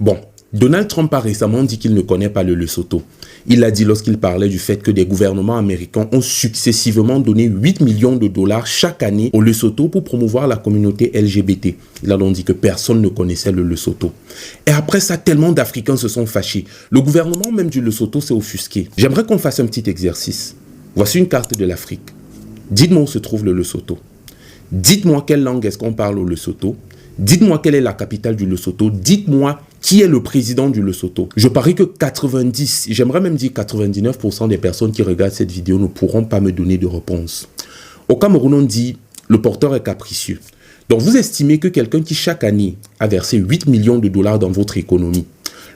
Bon, Donald Trump a récemment dit qu'il ne connaît pas le Lesotho. Il l'a dit lorsqu'il parlait du fait que des gouvernements américains ont successivement donné 8 millions de dollars chaque année au Lesotho pour promouvoir la communauté LGBT. Il a donc dit que personne ne connaissait le Lesotho. Et après ça, tellement d'Africains se sont fâchés. Le gouvernement même du Lesotho s'est offusqué. J'aimerais qu'on fasse un petit exercice. Voici une carte de l'Afrique. Dites-moi où se trouve le Lesotho. Dites-moi quelle langue est-ce qu'on parle au Lesotho. Dites-moi quelle est la capitale du Lesotho. Dites-moi qui est le président du Lesotho. Je parie que 90, j'aimerais même dire 99% des personnes qui regardent cette vidéo ne pourront pas me donner de réponse. Au Cameroun, on dit le porteur est capricieux. Donc vous estimez que quelqu'un qui chaque année a versé 8 millions de dollars dans votre économie,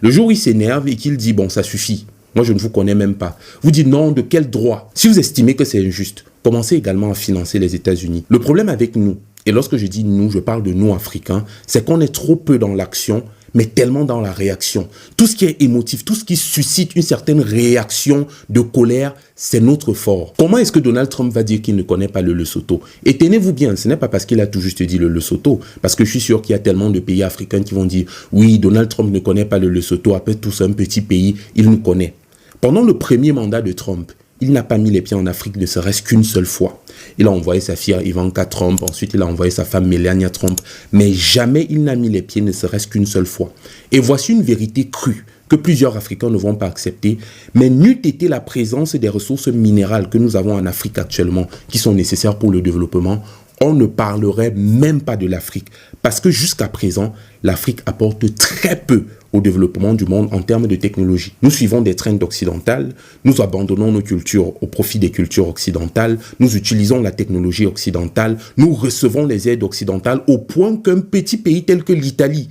le jour où il s'énerve et qu'il dit bon ça suffit, moi je ne vous connais même pas, vous dites non, de quel droit? Si vous estimez que c'est injuste, commencez également à financer les États-Unis. Le problème avec nous, et lorsque je dis nous, je parle de nous Africains, c'est qu'on est trop peu dans l'action, mais tellement dans la réaction. Tout ce qui est émotif, tout ce qui suscite une certaine réaction de colère, c'est notre fort. Comment est-ce que Donald Trump va dire qu'il ne connaît pas le Lesotho? Et tenez-vous bien, ce n'est pas parce qu'il a tout juste dit le Lesotho, parce que je suis sûr qu'il y a tellement de pays africains qui vont dire « Oui, Donald Trump ne connaît pas le Lesotho, après tout c'est un petit pays, il nous connaît ». Pendant le premier mandat de Trump, il n'a pas mis les pieds en Afrique ne serait-ce qu'une seule fois. Il a envoyé sa fille Ivanka Trump, ensuite il a envoyé sa femme Melania Trump, mais jamais il n'a mis les pieds ne serait-ce qu'une seule fois. Et voici une vérité crue que plusieurs Africains ne vont pas accepter, mais n'eût été la présence des ressources minérales que nous avons en Afrique actuellement, qui sont nécessaires pour le développement, on ne parlerait même pas de l'Afrique. Parce que jusqu'à présent, l'Afrique apporte très peu au développement du monde en termes de technologie. Nous suivons des trends occidentales, nous abandonnons nos cultures au profit des cultures occidentales, nous utilisons la technologie occidentale, nous recevons les aides occidentales au point qu'un petit pays tel que l'Italie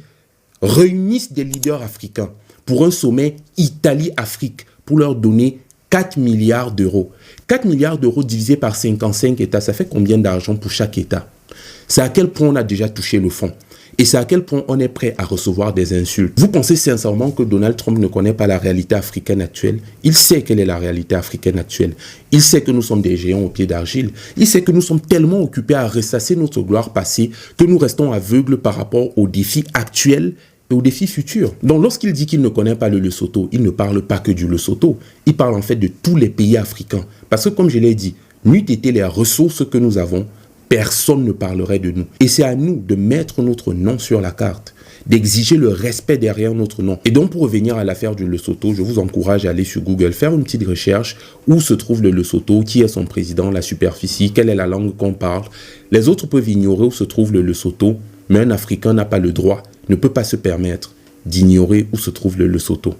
réunisse des leaders africains pour un sommet Italie-Afrique pour leur donner 4 milliards d'euros. 4 milliards d'euros divisés par 55 États, ça fait combien d'argent pour chaque État? C'est à quel point on a déjà touché le fond. Et c'est à quel point on est prêt à recevoir des insultes. Vous pensez sincèrement que Donald Trump ne connaît pas la réalité africaine actuelle? Il sait quelle est la réalité africaine actuelle. Il sait que nous sommes des géants au pied d'argile. Il sait que nous sommes tellement occupés à ressasser notre gloire passée que nous restons aveugles par rapport aux défis actuels et aux défis futurs. Donc lorsqu'il dit qu'il ne connaît pas le Lesotho, il ne parle pas que du Lesotho. Il parle en fait de tous les pays africains. Parce que comme je l'ai dit, n'eût été les ressources que nous avons, personne ne parlerait de nous. Et c'est à nous de mettre notre nom sur la carte, d'exiger le respect derrière notre nom. Et donc pour revenir à l'affaire du Lesotho, je vous encourage à aller sur Google, faire une petite recherche où se trouve le Lesotho, qui est son président, la superficie, quelle est la langue qu'on parle. Les autres peuvent ignorer où se trouve le Lesotho, mais un Africain n'a pas le droit, ne peut pas se permettre d'ignorer où se trouve le Lesotho.